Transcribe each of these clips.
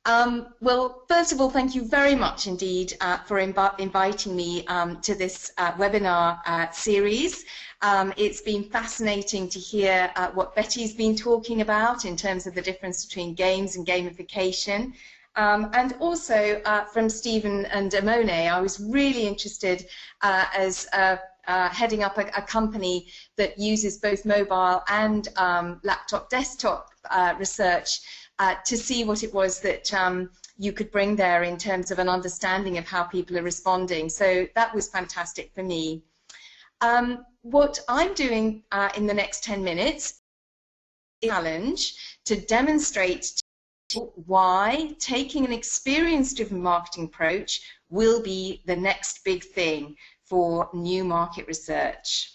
Well, first of all, thank you very much indeed for inviting me to this webinar series. It's been fascinating to hear what Betty's been talking about in terms of the difference between games and gamification. And also from Stephen and Amone, I was really interested as heading up a company that uses both mobile and laptop desktop research to see what it was that you could bring there in terms of an understanding of how people are responding. So that was fantastic for me. What I'm doing in the next 10 minutes is a challenge to demonstrate why taking an experience-driven marketing approach will be the next big thing for new market research.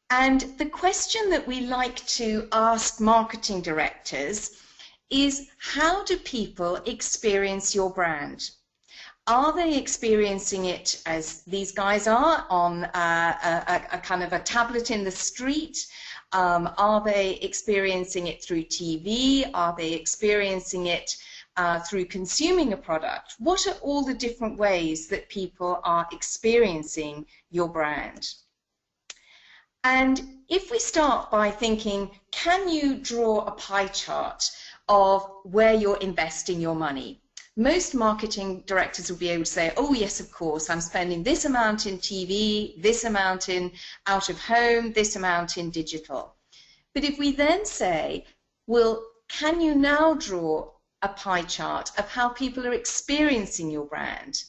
And the question that we like to ask marketing directors is, how do people experience your brand? Are they experiencing it as these guys are on a kind of a tablet in the street? Are they experiencing it through TV? Are they experiencing it through consuming a product? What are all the different ways that people are experiencing your brand? And if we start by thinking, can you draw a pie chart of where you're investing your money? Most marketing directors will be able to say, oh yes, of course, I'm spending this amount in TV, this amount in out of home, this amount in digital. But if we then say, well, can you now draw a pie chart of how people are experiencing your brand?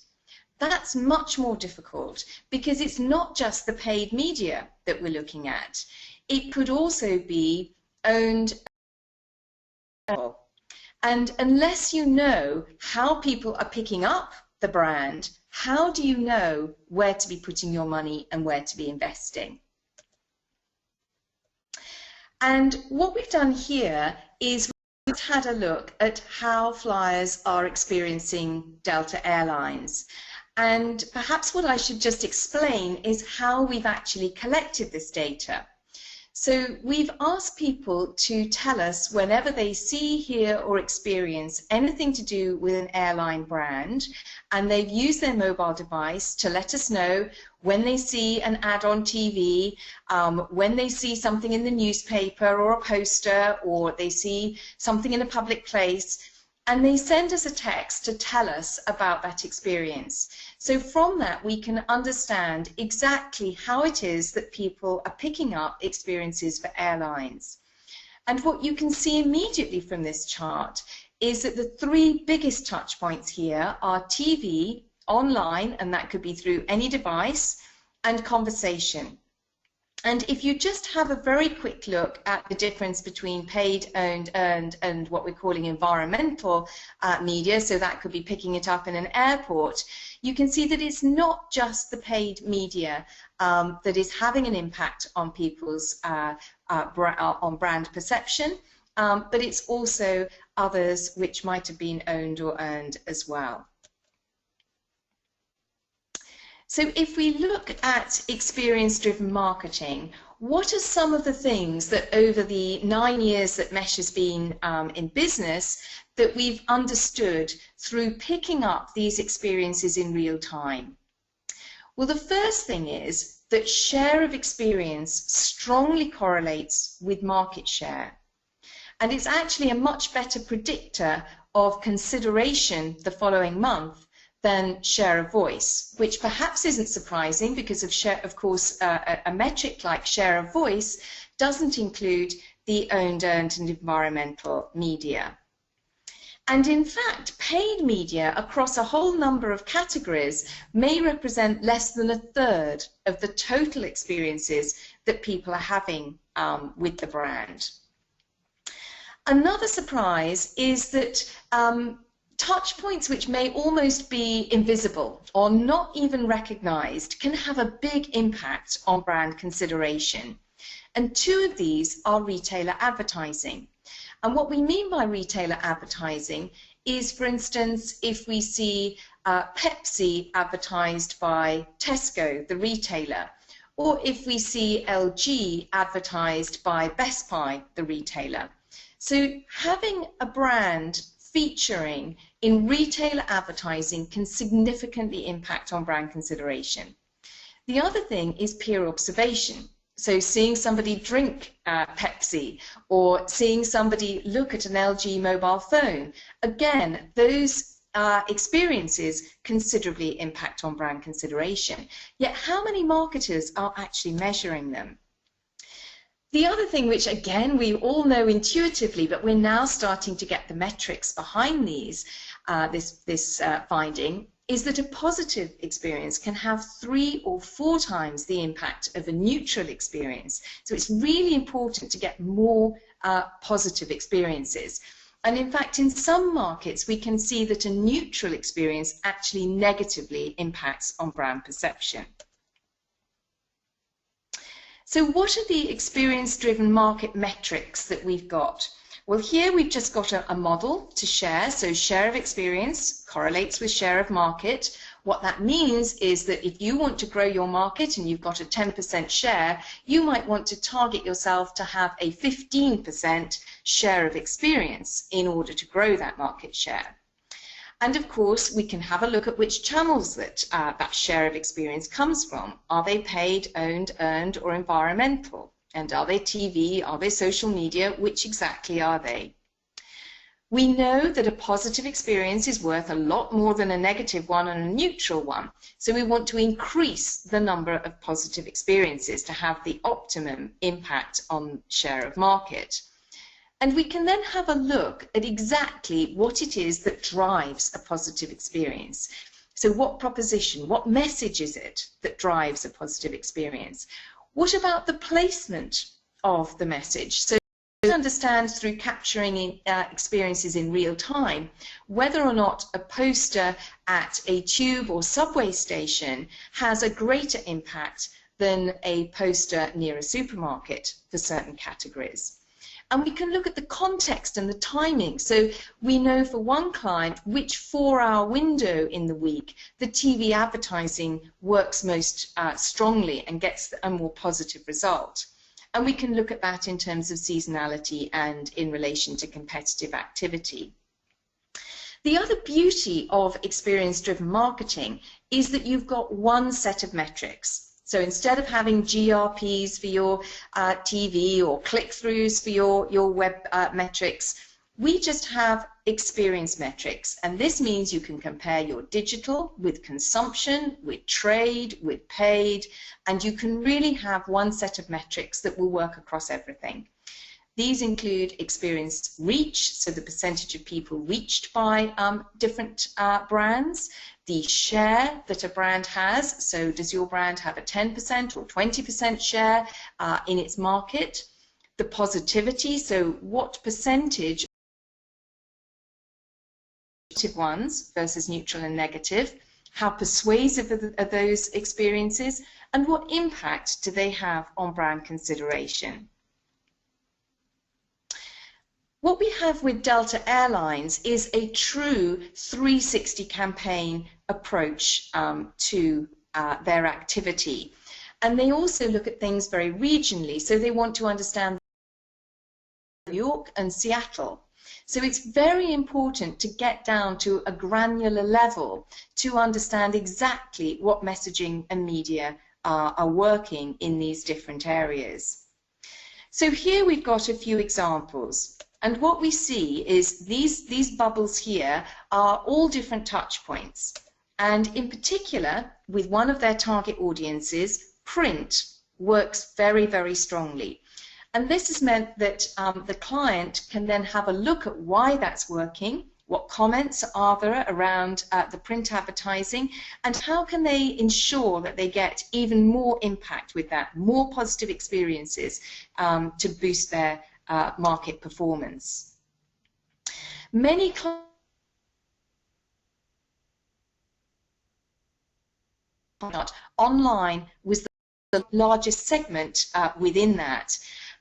That's much more difficult because it's not just the paid media that we're looking at. It could also be owned. And unless you know how people are picking up the brand, how do you know where to be putting your money and where to be investing? And what we've done here is we've had a look at how flyers are experiencing Delta Airlines. And perhaps what I should just explain is how we've actually collected this data. So we've asked people to tell us whenever they see, hear or experience anything to do with an airline brand, and they've used their mobile device to let us know when they see an ad on TV, when they see something in the newspaper or a poster, or they see something in a public place, and they send us a text to tell us about that experience. So from that we can understand exactly how it is that people are picking up experiences for airlines. And what you can see immediately from this chart is that the three biggest touch points here are TV, online, and that could be through any device, and conversation. And if you just have a very quick look at the difference between paid, owned, earned, and what we're calling environmental media, so that could be picking it up in an airport, you can see that it's not just the paid media that is having an impact on people's on brand perception, but it's also others which might have been owned or earned as well. So if we look at experience-driven marketing, what are some of the things that over the 9 years that Mesh has been in business that we've understood through picking up these experiences in real time? Well, the first thing is that share of experience strongly correlates with market share. And it's actually a much better predictor of consideration the following month than share of voice, which perhaps isn't surprising because of course, a metric like share of voice doesn't include the owned, earned and environmental media. And in fact, paid media across a whole number of categories may represent less than a third of the total experiences that people are having with the brand. Another surprise is that touch points which may almost be invisible or not even recognized can have a big impact on brand consideration. And two of these are retailer advertising. And what we mean by retailer advertising is, for instance, if we see Pepsi advertised by Tesco, the retailer, or if we see LG advertised by Best Buy, the retailer. So having a brand featuring in retailer advertising can significantly impact on brand consideration. The other thing is peer observation. So seeing somebody drink Pepsi or seeing somebody look at an LG mobile phone, again, those experiences considerably impact on brand consideration. Yet how many marketers are actually measuring them? The other thing, which again we all know intuitively, but we're now starting to get the metrics behind these, this finding, is that a positive experience can have 3 or 4 times the impact of a neutral experience. So it's really important to get more positive experiences. And in fact, in some markets, we can see that a neutral experience actually negatively impacts on brand perception. So what are the experience-driven market metrics that we've got? Well, here we've just got a model to share. So share of experience correlates with share of market. What that means is that if you want to grow your market and you've got a 10% share, you might want to target yourself to have a 15% share of experience in order to grow that market share. And of course, we can have a look at which channels that share of experience comes from. Are they paid, owned, earned, or environmental? And are they TV? Are they social media? Which exactly are they? We know that a positive experience is worth a lot more than a negative one and a neutral one. So we want to increase the number of positive experiences to have the optimum impact on share of market. And we can then have a look at exactly what it is that drives a positive experience. So what proposition, what message is it that drives a positive experience? What about the placement of the message? So to understand through capturing experiences in real time whether or not a poster at a tube or subway station has a greater impact than a poster near a supermarket for certain categories. And we can look at the context and the timing. So we know for one client which 4-hour window in the week the TV advertising works most strongly and gets a more positive result. And we can look at that in terms of seasonality and in relation to competitive activity. The other beauty of experience-driven marketing is that you've got one set of metrics. So instead of having GRPs for your TV or click-throughs for your web metrics, we just have experience metrics. And this means you can compare your digital with consumption, with trade, with paid, and you can really have one set of metrics that will work across everything. These include experience reach, so the percentage of people reached by different brands, the share that a brand has, so does your brand have a 10% or 20% share in its market, the positivity, so what percentage of ones versus neutral and negative, how persuasive are those experiences, and what impact do they have on brand consideration. What we have with Delta Airlines is a true 360 campaign approach to their activity. And they also look at things very regionally, so they want to understand New York and Seattle. So it's very important to get down to a granular level to understand exactly what messaging and media are working in these different areas. So here we've got a few examples. And what we see is these bubbles here are all different touch points. And in particular, with one of their target audiences, print works very, very strongly. And this has meant that the client can then have a look at why that's working, what comments are there around the print advertising, and how can they ensure that they get even more impact with that, more positive experiences to boost their market performance. Many online was the largest segment within that.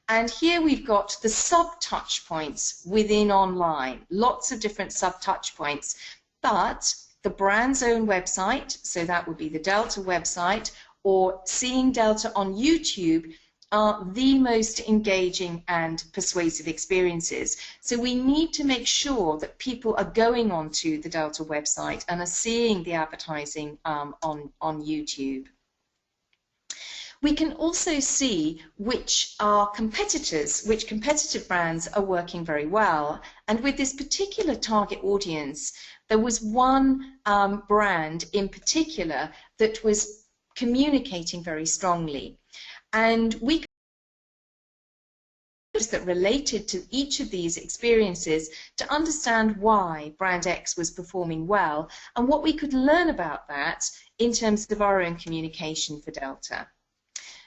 And here we've got the sub-touch points within online, lots of different sub-touch points, but the brand's own website, so that would be the Delta website, or seeing Delta on YouTube, are the most engaging and persuasive experiences. So we need to make sure that people are going onto the Delta website and are seeing the advertising on YouTube. We can also see which are competitors, which competitive brands are working very well. And with this particular target audience, there was one brand in particular that was communicating very strongly. And we that related to each of these experiences to understand why brand X was performing well and what we could learn about that in terms of our own communication for Delta.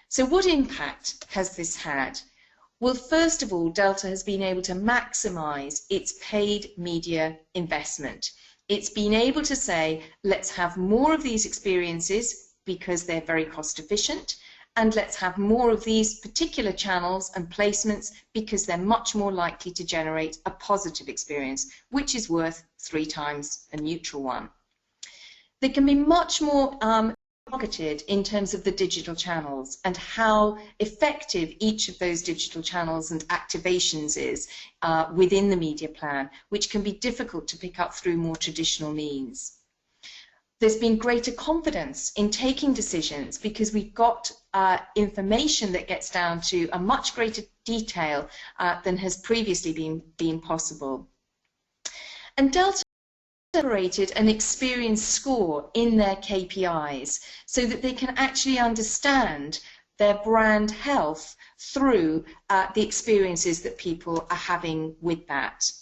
So what impact has this had? Well, first of all, Delta has been able to maximize its paid media investment. It's been able to say, let's have more of these experiences because they're very cost efficient, and let's have more of these particular channels and placements because they're much more likely to generate a positive experience, which is worth 3 times a neutral one. They can be much more targeted in terms of the digital channels and how effective each of those digital channels and activations is within the media plan, which can be difficult to pick up through more traditional means. There's been greater confidence in taking decisions because we've got information that gets down to a much greater detail than has previously been possible. And Delta generated an experience score in their KPIs so that they can actually understand their brand health through the experiences that people are having with that.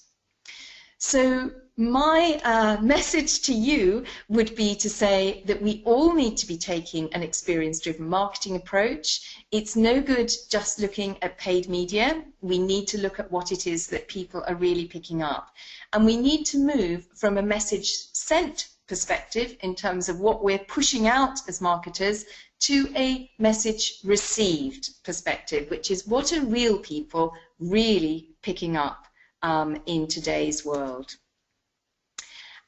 So my message to you would be to say that we all need to be taking an experience-driven marketing approach. It's no good just looking at paid media. We need to look at what it is that people are really picking up. And we need to move from a message sent perspective in terms of what we're pushing out as marketers to a message received perspective, which is what are real people really picking up in today's world.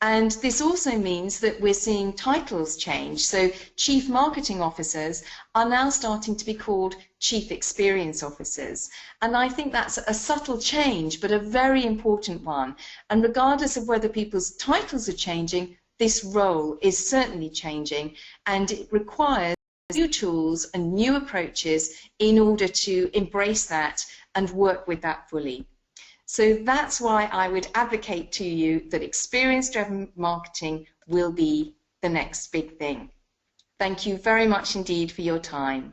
And this also means that we're seeing titles change. So chief marketing officers are now starting to be called chief experience officers. And I think that's a subtle change, but a very important one. And regardless of whether people's titles are changing, this role is certainly changing, and it requires new tools and new approaches in order to embrace that and work with that fully. So that's why I would advocate to you that experience-driven marketing will be the next big thing. Thank you very much indeed for your time.